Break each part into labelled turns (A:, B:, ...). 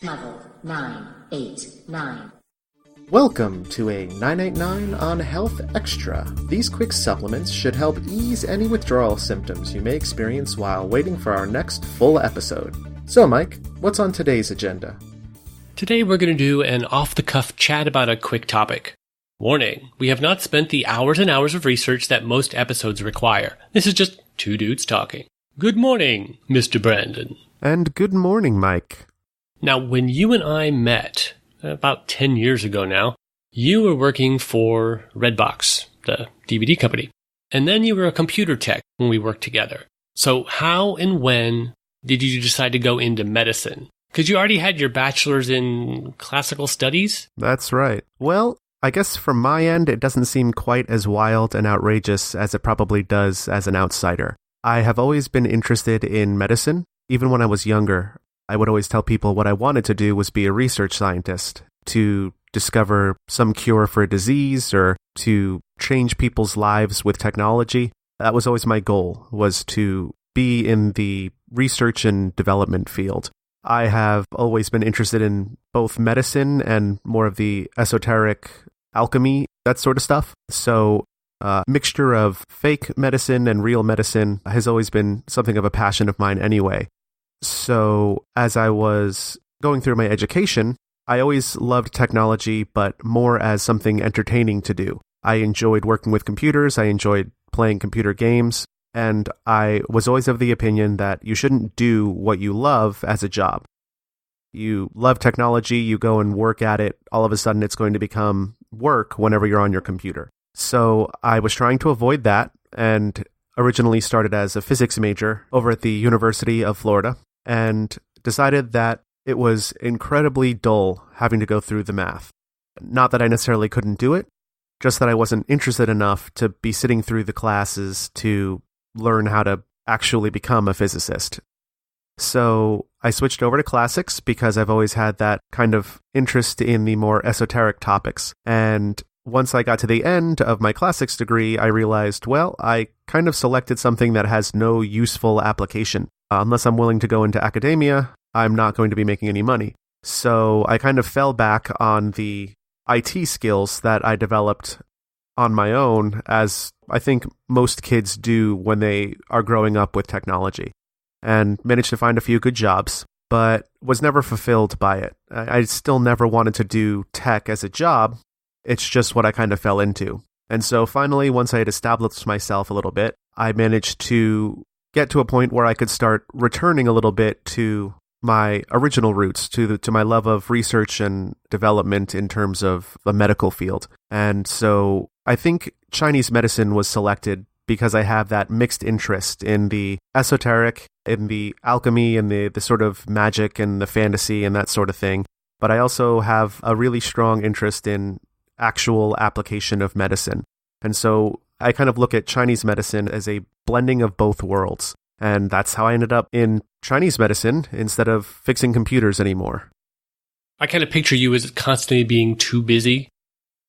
A: Level 989.
B: Welcome to a 989 on Health Extra. These quick supplements should help ease any withdrawal symptoms you may experience while waiting for our next full episode. So, Mike, what's on today's agenda?
C: Today we're going to do an off-the-cuff chat about a quick topic. Warning, we have not spent the hours and hours of research that most episodes require. This is just two dudes talking. Good morning, Mr. Brandon.
B: And good morning, Mike.
C: Now, when you and I met, about 10 years ago now, you were working for Redbox, the DVD company. And then you were a computer tech when we worked together. So how and when did you decide to go into medicine? Because you already had your bachelor's in classical studies?
B: That's right. Well, I guess from my end, it doesn't seem quite as wild and outrageous as it probably does as an outsider. I have always been interested in medicine. Even when I was younger, I would always tell people what I wanted to do was be a research scientist, to discover some cure for a disease or to change people's lives with technology. That was always my goal, was to be in the research and development field. I have always been interested in both medicine and more of the esoteric alchemy, that sort of stuff. So a mixture of fake medicine and real medicine has always been something of a passion of mine anyway. So as I was going through my education, I always loved technology, but more as something entertaining to do. I enjoyed working with computers, I enjoyed playing computer games, and I was always of the opinion that you shouldn't do what you love as a job. You love technology, you go and work at it, all of a sudden it's going to become work whenever you're on your computer. So I was trying to avoid that, and originally started as a physics major over at the University of Florida, and decided that it was incredibly dull having to go through the math. Not that I necessarily couldn't do it, just that I wasn't interested enough to be sitting through the classes to learn how to actually become a physicist. So I switched over to classics because I've always had that kind of interest in the more esoteric topics. And once I got to the end of my classics degree, I realized, well, I kind of selected something that has no useful application. Unless I'm willing to go into academia, I'm not going to be making any money. So I kind of fell back on the IT skills that I developed on my own, as I think most kids do when they are growing up with technology, and managed to find a few good jobs, but was never fulfilled by it. I still never wanted to do tech as a job. It's just what I kind of fell into. And so finally, once I had established myself a little bit, I managed to get to a point where I could start returning a little bit to my original roots, to my love of research and development in terms of the medical field. And so I think Chinese medicine was selected because I have that mixed interest in the esoteric, in the alchemy, and the sort of magic and the fantasy and that sort of thing. But I also have a really strong interest in actual application of medicine. And so I kind of look at Chinese medicine as a blending of both worlds. And that's how I ended up in Chinese medicine instead of fixing computers anymore.
C: I kind of picture you as constantly being too busy.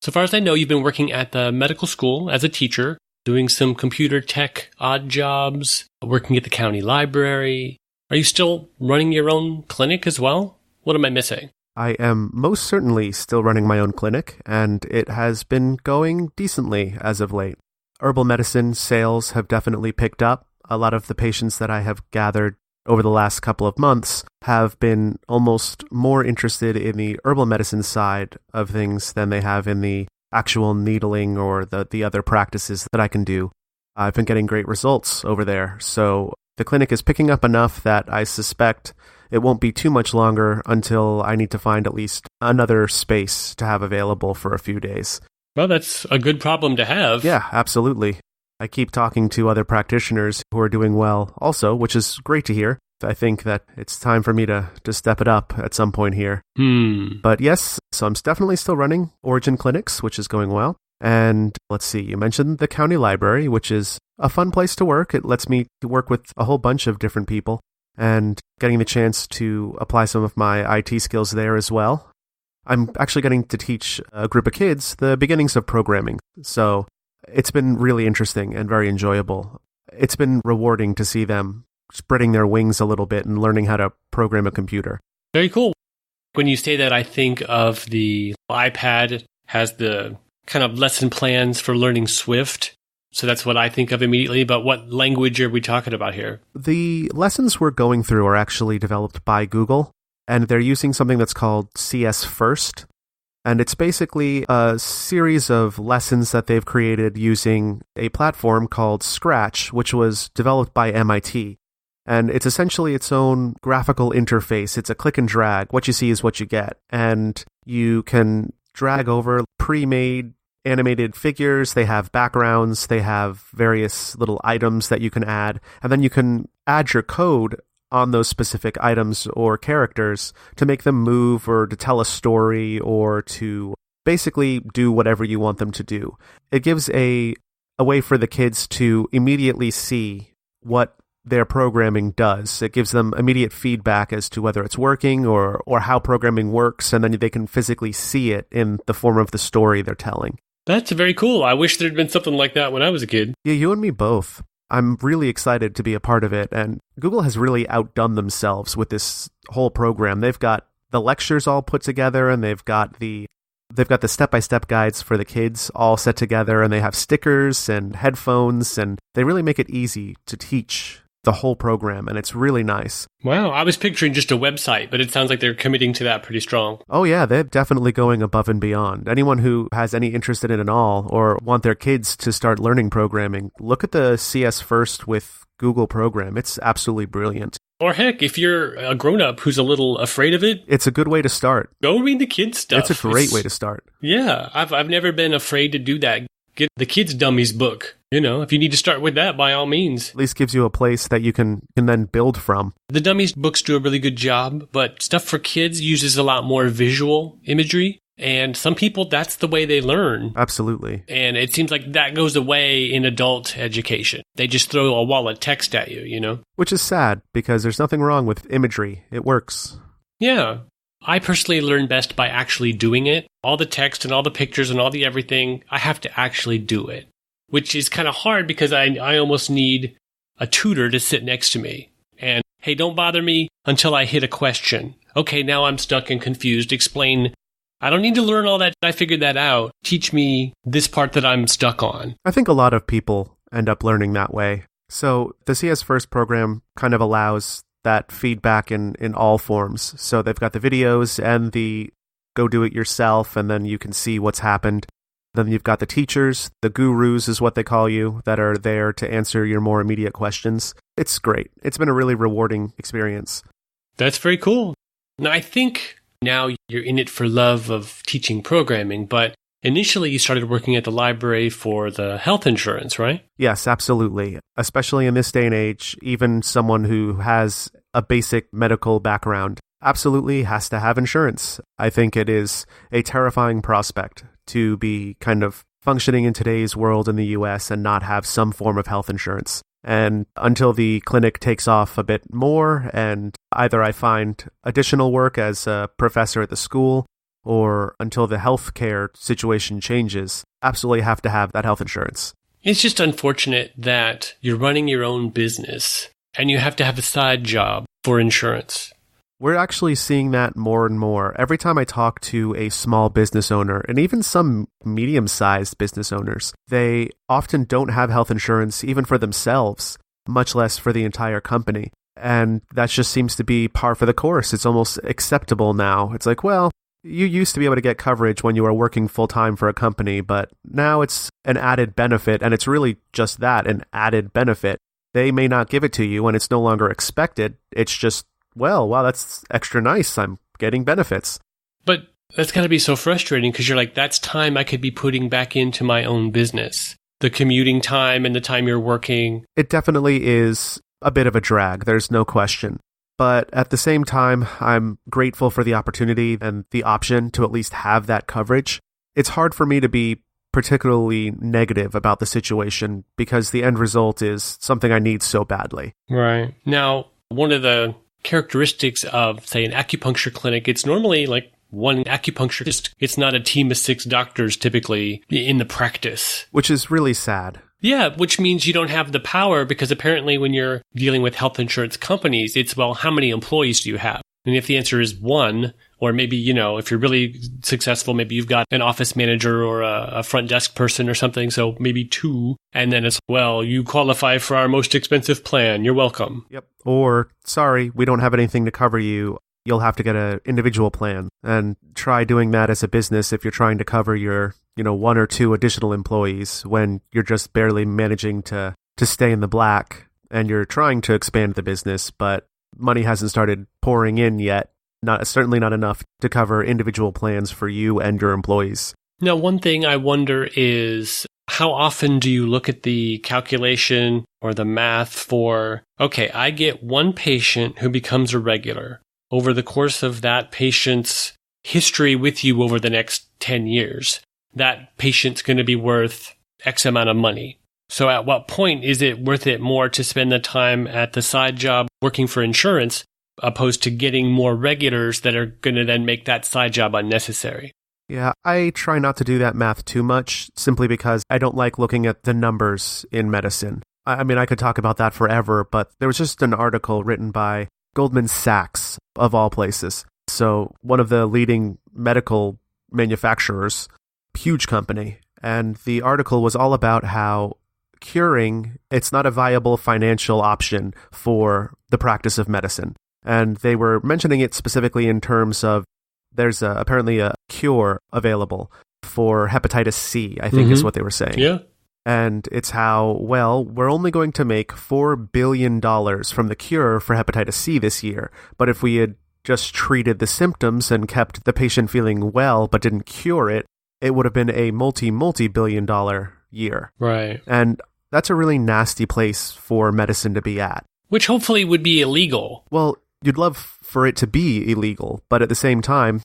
C: So far as I know, you've been working at the medical school as a teacher, doing some computer tech odd jobs, working at the county library. Are you still running your own clinic as well? What am I missing?
B: I am most certainly still running my own clinic, and it has been going decently as of late. Herbal medicine sales have definitely picked up. A lot of the patients that I have gathered over the last couple of months have been almost more interested in the herbal medicine side of things than they have in the actual needling or the other practices that I can do. I've been getting great results over there. So the clinic is picking up enough that I suspect it won't be too much longer until I need to find at least another space to have available for a few days.
C: Well, that's a good problem to have.
B: Yeah, absolutely. I keep talking to other practitioners who are doing well also, which is great to hear. I think that it's time for me to step it up at some point here. But yes, so I'm definitely still running Origin Clinics, which is going well. And let's see, you mentioned the county library, which is a fun place to work. It lets me work with a whole bunch of different people and getting the chance to apply some of my IT skills there as well. I'm actually getting to teach a group of kids the beginnings of programming. So it's been really interesting and very enjoyable. It's been rewarding to see them spreading their wings a little bit and learning how to program a computer.
C: Very cool. When you say that, I think of the iPad has the kind of lesson plans for learning Swift. So that's what I think of immediately. But what language are we talking about here?
B: The lessons we're going through are actually developed by Google, and they're using something that's called CS First. And it's basically a series of lessons that they've created using a platform called Scratch, which was developed by MIT. And it's essentially its own graphical interface. It's a click and drag. What you see is what you get. And you can drag over pre-made animated figures. They have backgrounds. They have various little items that you can add. And then you can add your code on those specific items or characters to make them move or to tell a story or to basically do whatever you want them to do. It gives a way for the kids to immediately see what their programming does. It gives them immediate feedback as to whether it's working or how programming works, and then they can physically see it in the form of the story they're telling.
C: That's very cool. I wish there'd been something like that when I was a kid.
B: Yeah, you and me both. I'm really excited to be a part of it, and Google has really outdone themselves with this whole program. They've got the lectures all put together, and they've got the step-by-step guides for the kids all set together, and they have stickers and headphones, and they really make it easy to teach the whole program, and it's really nice.
C: Wow, I was picturing just a website, but it sounds like they're committing to that pretty strong.
B: Oh yeah, they're definitely going above and beyond. Anyone who has any interest in it at all or want their kids to start learning programming, look at the CS First with Google program. It's absolutely brilliant.
C: Or heck, if you're a grown-up who's a little afraid of it,
B: it's a good way to start.
C: Go read the kids' stuff.
B: It's a great way to start.
C: Yeah, I've never been afraid to do that. Get the kids' dummies book. You know, if you need to start with that, by all means.
B: At least gives you a place that you can then build from.
C: The dummies books do a really good job, but stuff for kids uses a lot more visual imagery. And some people, that's the way they learn.
B: Absolutely.
C: And it seems like that goes away in adult education. They just throw a wall of text at you, you know?
B: Which is sad, because there's nothing wrong with imagery. It works.
C: Yeah. I personally learn best by actually doing it. All the text and all the pictures and all the everything, I have to actually do it. Which is kind of hard because I almost need a tutor to sit next to me. And, hey, don't bother me until I hit a question. Okay, now I'm stuck and confused. Explain. I don't need to learn all that. I figured that out. Teach me this part that I'm stuck on.
B: I think a lot of people end up learning that way. So the CS First program kind of allows that feedback in all forms. So they've got the videos and the go do it yourself, and then you can see what's happened. Then you've got the teachers, the gurus is what they call you, that are there to answer your more immediate questions. It's great. It's been a really rewarding experience.
C: That's very cool. Now, I think now you're in it for love of teaching programming, but initially you started working at the library for the health insurance, right?
B: Yes, absolutely. Especially in this day and age, even someone who has a basic medical background absolutely has to have insurance. I think it is a terrifying prospect to be kind of functioning in today's world in the US and not have some form of health insurance. And until the clinic takes off a bit more, and either I find additional work as a professor at the school, or until the healthcare situation changes, absolutely have to have that health insurance.
C: It's just unfortunate that you're running your own business and you have to have a side job for insurance.
B: We're actually seeing that more and more. Every time I talk to a small business owner, and even some medium-sized business owners, they often don't have health insurance even for themselves, much less for the entire company. And that just seems to be par for the course. It's almost acceptable now. It's like, well, you used to be able to get coverage when you were working full-time for a company, but now it's an added benefit, and it's really just that, an added benefit. They may not give it to you, and it's no longer expected. It's just, well, wow, that's extra nice. I'm getting benefits.
C: But that's got to be so frustrating because you're like, that's time I could be putting back into my own business. The commuting time and the time you're working.
B: It definitely is a bit of a drag. There's no question. But at the same time, I'm grateful for the opportunity and the option to at least have that coverage. It's hard for me to be particularly negative about the situation because the end result is something I need so badly.
C: Right. Now, one of the characteristics of, say, an acupuncture clinic, it's normally like one acupuncturist. It's not a team of 6 doctors typically in the practice.
B: Which is really sad.
C: Yeah, which means you don't have the power because apparently when you're dealing with health insurance companies, it's, well, how many employees do you have? And if the answer is 1 Or maybe, if you're really successful, maybe you've got an office manager or a front desk person or something. So maybe 2. And then it's, well, you qualify for our most expensive plan. You're welcome.
B: Yep. Or, sorry, we don't have anything to cover you. You'll have to get an individual plan, and try doing that as a business if you're trying to cover your, 1 or 2 additional employees when you're just barely managing to stay in the black and you're trying to expand the business, but money hasn't started pouring in yet. Certainly not enough to cover individual plans for you and your employees.
C: Now, one thing I wonder is, how often do you look at the calculation or the math for, okay, I get one patient who becomes a regular. Over the course of that patient's history with you over the next 10 years, that patient's going to be worth X amount of money. So at what point is it worth it more to spend the time at the side job working for insurance opposed to getting more regulars that are going to then make that side job unnecessary?
B: Yeah, I try not to do that math too much, simply because I don't like looking at the numbers in medicine. I mean, I could talk about that forever, but there was just an article written by Goldman Sachs, of all places. So one of the leading medical manufacturers, huge company. And the article was all about how curing, it's not a viable financial option for the practice of medicine. And they were mentioning it specifically in terms of there's apparently a cure available for hepatitis C, I think is what they were saying.
C: Yeah.
B: And it's how, well, we're only going to make $4 billion from the cure for hepatitis C this year. But if we had just treated the symptoms and kept the patient feeling well but didn't cure it, it would have been a multi-billion dollar year.
C: Right.
B: And that's a really nasty place for medicine to be at.
C: Which hopefully would be illegal.
B: Well, you'd love for it to be illegal, but at the same time,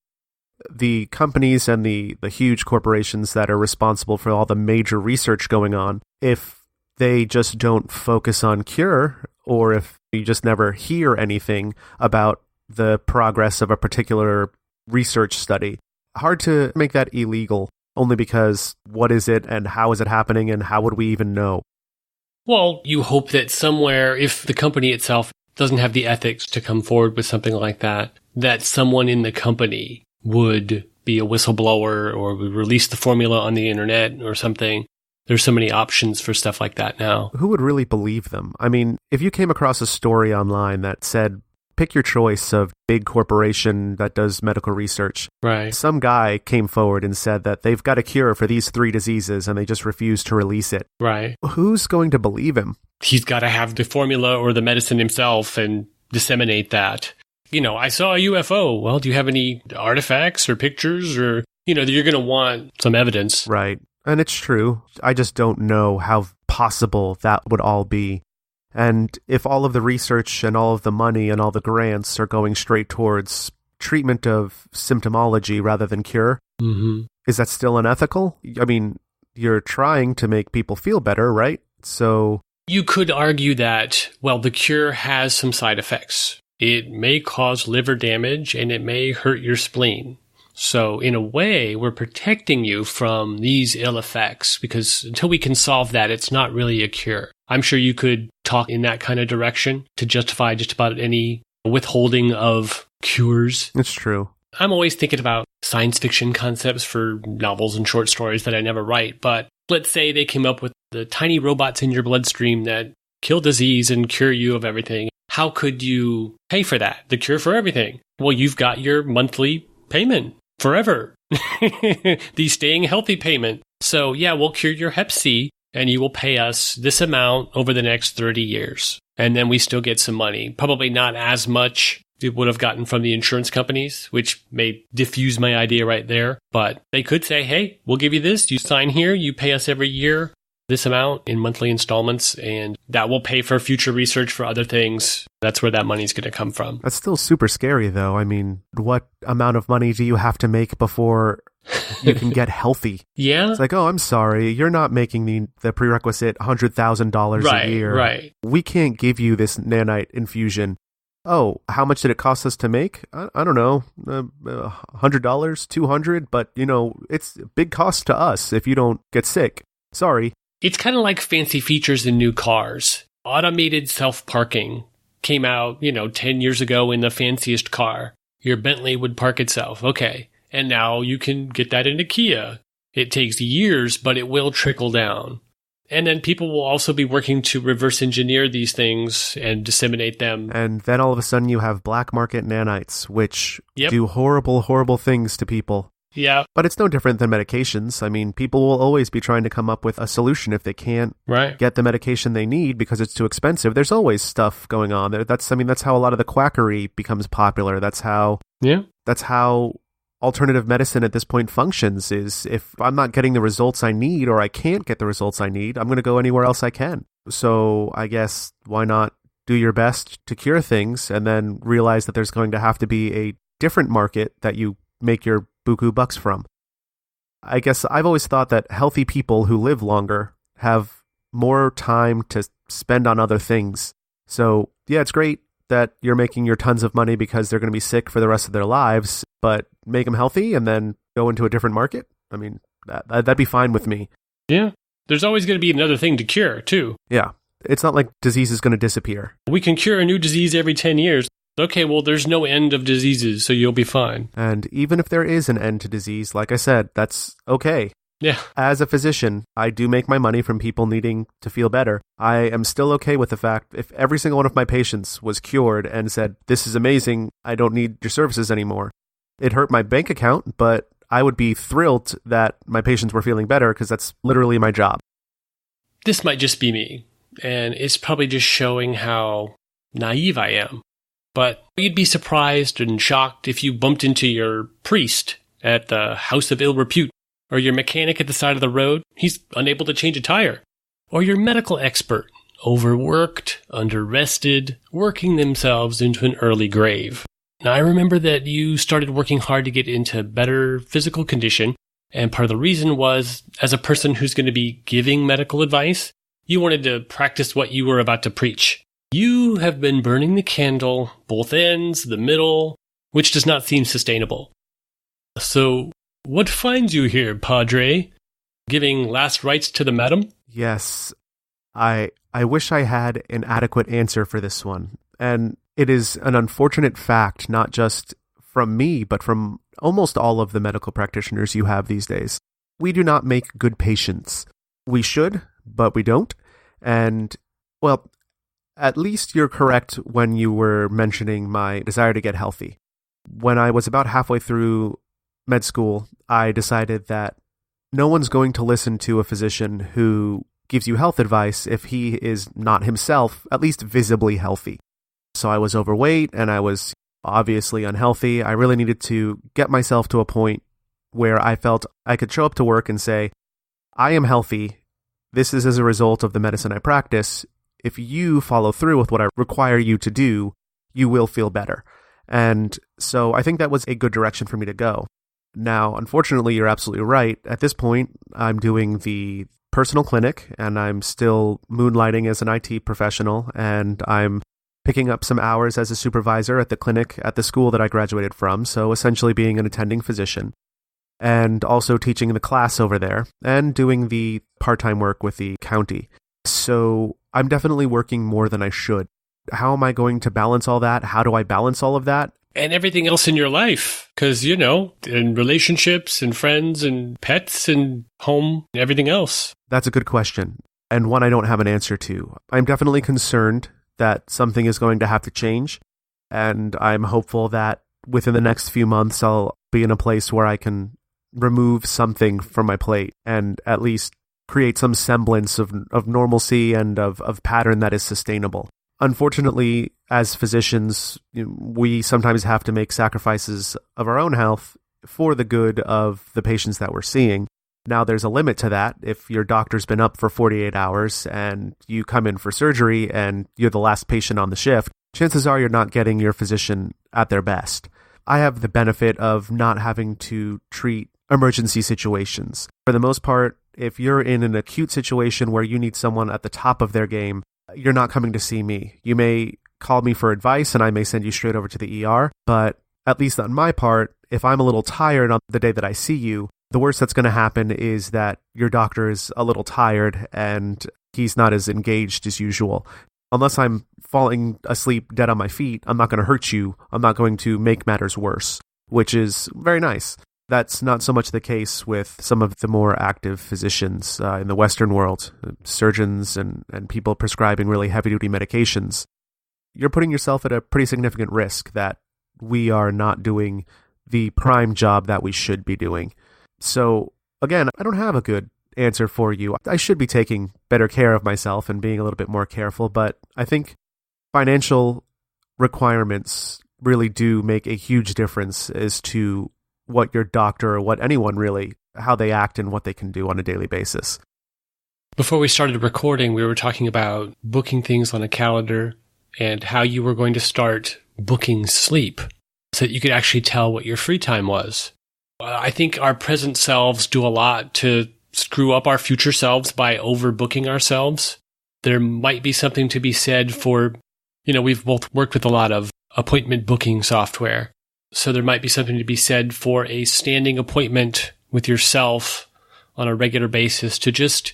B: the companies and the huge corporations that are responsible for all the major research going on, if they just don't focus on cure, or if you just never hear anything about the progress of a particular research study, hard to make that illegal, only because what is it and how is it happening and how would we even know?
C: Well, you hope that somewhere, if the company itself doesn't have the ethics to come forward with something like that, that someone in the company would be a whistleblower or would release the formula on the internet or something. There's so many options for stuff like that now.
B: Who would really believe them? I mean, if you came across a story online that said, pick your choice of big corporation that does medical research.
C: Right.
B: Some guy came forward and said that they've got a cure for these 3 diseases and they just refuse to release it.
C: Right.
B: Who's going to believe him?
C: He's got to have the formula or the medicine himself and disseminate that. I saw a UFO. Well, do you have any artifacts or pictures or, you're going to want some evidence.
B: Right. And it's true. I just don't know how possible that would all be. And if all of the research and all of the money and all the grants are going straight towards treatment of symptomology rather than cure, is that still unethical? I mean, you're trying to make people feel better, right? So
C: you could argue that, well, the cure has some side effects. It may cause liver damage and it may hurt your spleen. So in a way, we're protecting you from these ill effects because until we can solve that, it's not really a cure. I'm sure you could talk in that kind of direction to justify just about any withholding of cures.
B: It's true.
C: I'm always thinking about science fiction concepts for novels and short stories that I never write. But let's say they came up with the tiny robots in your bloodstream that kill disease and cure you of everything. How could you pay for that? The cure for everything. Well, you've got your monthly payment forever. The staying healthy payment. So yeah, we'll cure your hep C and you will pay us this amount over the next 30 years. And then we still get some money. Probably not as much it would have gotten from the insurance companies, which may diffuse my idea right there. But they could say, hey, we'll give you this. You sign here. You pay us every year this amount in monthly installments, and that will pay for future research for other things. That's where that money's going to come from.
B: That's still super scary, though. I mean, what amount of money do you have to make before you can get healthy?
C: Yeah.
B: It's like, oh, I'm sorry, you're not making the prerequisite $100,000 a year.
C: Right.
B: We can't give you this nanite infusion. Oh, how much did it cost us to make? I don't know, $100, $200, but, it's a big cost to us if you don't get sick. Sorry.
C: It's kind of like fancy features in new cars. Automated self-parking came out, 10 years ago in the fanciest car. your Bentley would park itself. Okay. And now you can get that into Kia. It takes years, but it will trickle down. And then people will also be working to reverse engineer these things and disseminate them.
B: And then all of a sudden you have black market nanites, which
C: Yep.
B: do horrible, horrible things to people.
C: Yeah.
B: But it's no different than medications. I mean, people will always be trying to come up with a solution if they can't
C: Right.
B: get the medication they need because it's too expensive. There's always stuff going on there. That's how a lot of the quackery becomes popular. That's how alternative medicine at this point functions, is if I'm not getting the results I need or I can't get the results I need, I'm going to go anywhere else I can. So I guess why not do your best to cure things and then realize that there's going to have to be a different market that you make your buku bucks from. I guess I've always thought that healthy people who live longer have more time to spend on other things. So yeah, it's great that you're making your tons of money because they're going to be sick for the rest of their lives, but make them healthy and then go into a different market. I mean, that'd be fine with me.
C: Yeah. There's always going to be another thing to cure, too.
B: Yeah. It's not like disease is going to disappear.
C: We can cure a new disease every 10 years. Okay, well, there's no end of diseases, so you'll be fine.
B: And even if there is an end to disease, like I said, that's okay.
C: Yeah.
B: As a physician, I do make my money from people needing to feel better. I am still okay with the fact if every single one of my patients was cured and said, "This is amazing, I don't need your services anymore." It hurt my bank account, but I would be thrilled that my patients were feeling better because that's literally my job.
C: This might just be me, and it's probably just showing how naive I am. But you'd be surprised and shocked if you bumped into your priest at the house of ill repute, or your mechanic at the side of the road, he's unable to change a tire, or your medical expert, overworked, underrested, working themselves into an early grave. Now, I remember that you started working hard to get into better physical condition, and part of the reason was, as a person who's going to be giving medical advice, you wanted to practice what you were about to preach. You have been burning the candle, both ends, the middle, which does not seem sustainable. So, what finds you here, Padre? Giving last rites to the madam?
B: Yes. I wish I had an adequate answer for this one. And it is an unfortunate fact, not just from me, but from almost all of the medical practitioners you have these days. We do not make good patients. We should, but we don't. And, well, at least you're correct when you were mentioning my desire to get healthy. When I was about halfway through med school, I decided that no one's going to listen to a physician who gives you health advice if he is not himself at least visibly healthy. So I was overweight and I was obviously unhealthy. I really needed to get myself to a point where I felt I could show up to work and say, I am healthy. This is as a result of the medicine I practice. If you follow through with what I require you to do, you will feel better. And so I think that was a good direction for me to go. Now, unfortunately, you're absolutely right. At this point, I'm doing the personal clinic and I'm still moonlighting as an IT professional, and I'm picking up some hours as a supervisor at the clinic at the school that I graduated from. So essentially being an attending physician, and also teaching the class over there and doing the part-time work with the county. So I'm definitely working more than I should. How am I going to balance all that? How do I balance all of that?
C: And everything else in your life. Because, in relationships and friends and pets and home and everything else.
B: That's a good question, and one I don't have an answer to. I'm definitely concerned that something is going to have to change, and I'm hopeful that within the next few months I'll be in a place where I can remove something from my plate and at least create some semblance of normalcy and of pattern that is sustainable. Unfortunately, as physicians, we sometimes have to make sacrifices of our own health for the good of the patients that we're seeing. Now, there's a limit to that. If your doctor's been up for 48 hours and you come in for surgery and you're the last patient on the shift, chances are you're not getting your physician at their best. I have the benefit of not having to treat emergency situations. For the most part, if you're in an acute situation where you need someone at the top of their game, you're not coming to see me. You may call me for advice and I may send you straight over to the ER, but at least on my part, if I'm a little tired on the day that I see you, the worst that's going to happen is that your doctor is a little tired and he's not as engaged as usual. Unless I'm falling asleep dead on my feet, I'm not going to hurt you. I'm not going to make matters worse, which is very nice. That's not so much the case with some of the more active physicians in the Western world, surgeons and people prescribing really heavy-duty medications. You're putting yourself at a pretty significant risk that we are not doing the prime job that we should be doing. So, again, I don't have a good answer for you. I should be taking better care of myself and being a little bit more careful, but I think financial requirements really do make a huge difference as to what your doctor or what anyone really, how they act and what they can do on a daily basis.
C: Before we started recording, we were talking about booking things on a calendar and how you were going to start booking sleep so that you could actually tell what your free time was. I think our present selves do a lot to screw up our future selves by overbooking ourselves. There might be something to be said for, we've both worked with a lot of appointment booking software. So there might be something to be said for a standing appointment with yourself on a regular basis to just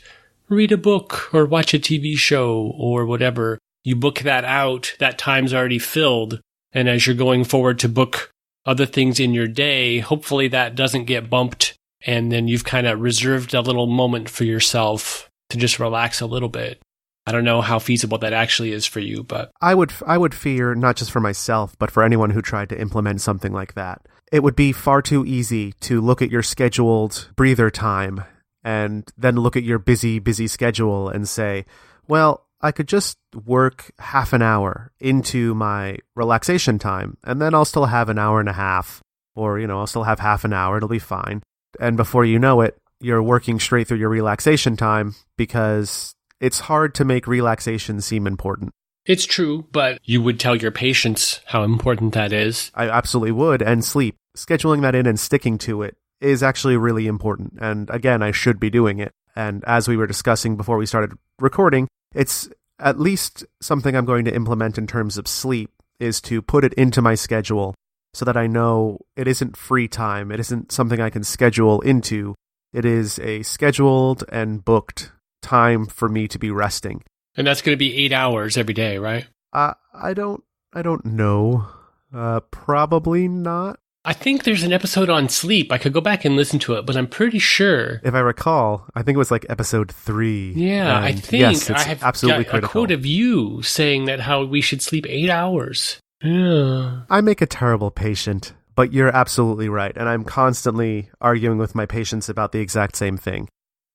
C: read a book or watch a TV show or whatever. You book that out, that time's already filled. And as you're going forward to book other things in your day, hopefully that doesn't get bumped. And then you've kind of reserved a little moment for yourself to just relax a little bit. I don't know how feasible that actually is for you, but
B: I would fear, not just for myself, but for anyone who tried to implement something like that. It would be far too easy to look at your scheduled breather time and then look at your busy schedule and say, well, I could just work half an hour into my relaxation time, and then I'll still have an hour and a half, or, I'll still have half an hour. It'll be fine. And before you know it, you're working straight through your relaxation time because it's hard to make relaxation seem important.
C: It's true, but you would tell your patients how important that is.
B: I absolutely would. And sleep. Scheduling that in and sticking to it is actually really important. And again, I should be doing it. And as we were discussing before we started recording, it's at least something I'm going to implement in terms of sleep is to put it into my schedule so that I know it isn't free time. It isn't something I can schedule into. It is a scheduled and booked time for me to be resting.
C: And that's going to be 8 hours every day, right?
B: I don't know. Probably not.
C: I think there's an episode on sleep. I could go back and listen to it, but I'm pretty sure.
B: If I recall, I think it was like episode 3.
C: Yeah, I think
B: yes,
C: I have
B: absolutely
C: got
B: critical.
C: a quote of you saying that how we should sleep 8 hours. Yeah.
B: I make a terrible patient, but you're absolutely right. And I'm constantly arguing with my patients about the exact same thing.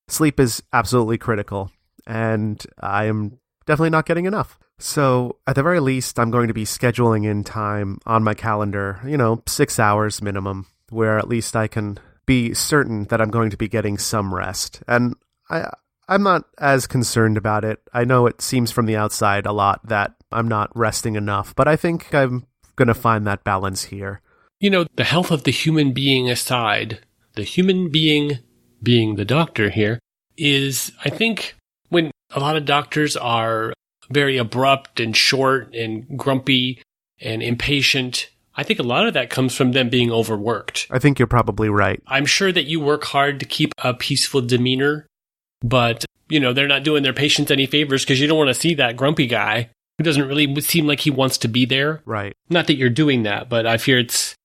B: Sleep is absolutely critical, and I am definitely not getting enough. So at the very least, I'm going to be scheduling in time on my calendar, 6 hours minimum, where at least I can be certain that I'm going to be getting some rest. And I'm not as concerned about it. I know it seems from the outside a lot that I'm not resting enough, but I think I'm going to find that balance here.
C: The health of the human being aside, the human being the doctor here, is, I think, when a lot of doctors are very abrupt and short and grumpy and impatient, I think a lot of that comes from them being overworked.
B: I think you're probably right.
C: I'm sure that you work hard to keep a peaceful demeanor, but, they're not doing their patients any favors because you don't want to see that grumpy guy who doesn't really seem like he wants to be there.
B: Right.
C: Not that you're doing that, but I fear it's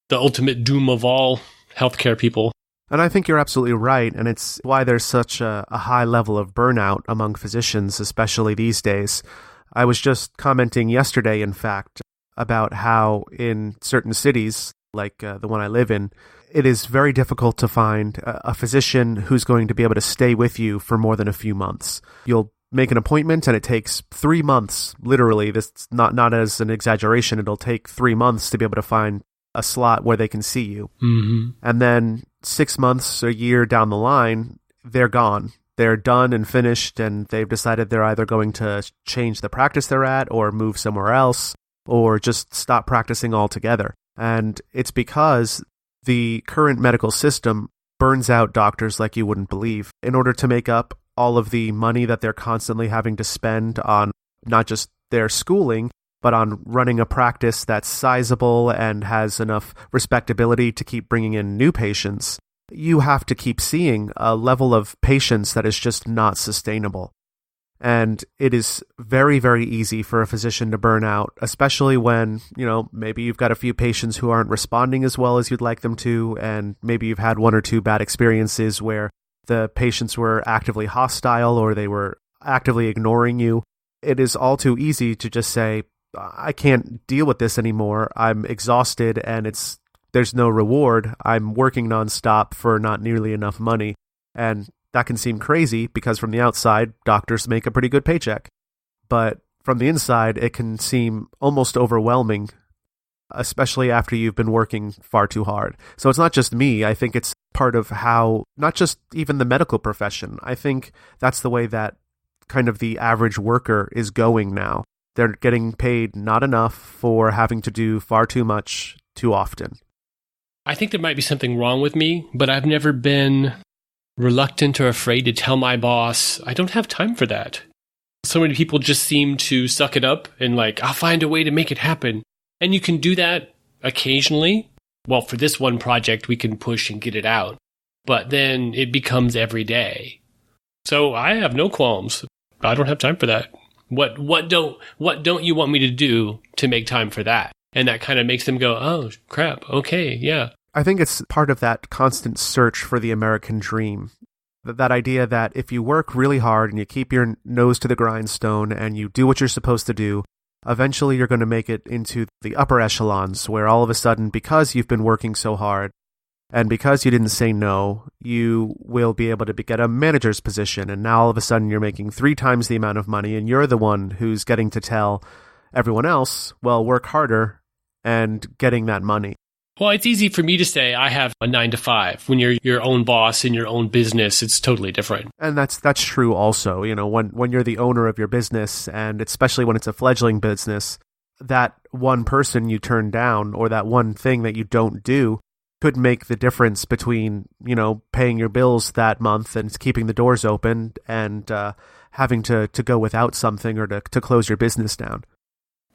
C: the ultimate doom of all healthcare people.
B: And I think you're absolutely right, and it's why there's such a high level of burnout among physicians, especially these days. I was just commenting yesterday, in fact, about how in certain cities, like the one I live in, it is very difficult to find a physician who's going to be able to stay with you for more than a few months. You'll make an appointment, and it takes 3 months, literally. This not as an exaggeration. It'll take 3 months to be able to find a slot where they can see you.
C: Mm-hmm.
B: And then 6 months, a year down the line, they're gone. They're done and finished, and they've decided they're either going to change the practice they're at or move somewhere else or just stop practicing altogether. And it's because the current medical system burns out doctors like you wouldn't believe in order to make up all of the money that they're constantly having to spend on not just their schooling, but on running a practice that's sizable and has enough respectability to keep bringing in new patients. You have to keep seeing a level of patients that is just not sustainable. And it is very, very easy for a physician to burn out, especially when, maybe you've got a few patients who aren't responding as well as you'd like them to, and maybe you've had one or two bad experiences where the patients were actively hostile or they were actively ignoring you. It is all too easy to just say, I can't deal with this anymore. I'm exhausted and there's no reward. I'm working nonstop for not nearly enough money. And that can seem crazy because from the outside, doctors make a pretty good paycheck. But from the inside, it can seem almost overwhelming, especially after you've been working far too hard. So it's not just me. I think it's part of how, not just even the medical profession, I think that's the way that kind of the average worker is going now. They're getting paid not enough for having to do far too much too often.
C: I think there might be something wrong with me, but I've never been reluctant or afraid to tell my boss, I don't have time for that. So many people just seem to suck it up and I'll find a way to make it happen. And you can do that occasionally. Well, for this one project, we can push and get it out. But then it becomes every day. So I have no qualms. I don't have time for that. What don't you want me to do to make time for that? And that kind of makes them go, oh, crap. Okay, yeah.
B: I think it's part of that constant search for the American dream. That idea that if you work really hard and you keep your nose to the grindstone and you do what you're supposed to do, eventually you're going to make it into the upper echelons where all of a sudden, because you've been working so hard and because you didn't say no, you will be able to get a manager's position. And now all of a sudden you're making 3 times the amount of money and you're the one who's getting to tell everyone else, well, work harder and getting that money.
C: Well, it's easy for me to say I have a 9 to 5. When you're your own boss in your own business, it's totally different.
B: And that's true also. When you're the owner of your business, and especially when it's a fledgling business, that one person you turn down or that one thing that you don't do could make the difference between, paying your bills that month and keeping the doors open and having to go without something or to close your business down.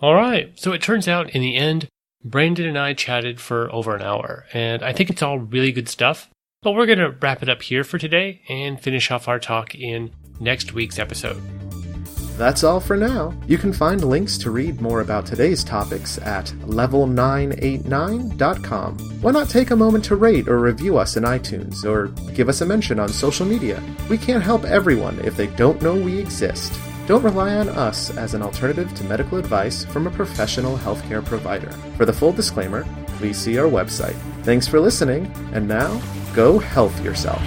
C: All right. So it turns out in the end, Brandon and I chatted for over an hour, and I think it's all really good stuff. But we're going to wrap it up here for today and finish off our talk in next week's episode.
B: That's all for now. You can find links to read more about today's topics at level989.com. Why not take a moment to rate or review us in iTunes or give us a mention on social media? We can't help everyone if they don't know we exist. Don't rely on us as an alternative to medical advice from a professional healthcare provider. For the full disclaimer, please see our website. Thanks for listening, and now, go health yourself.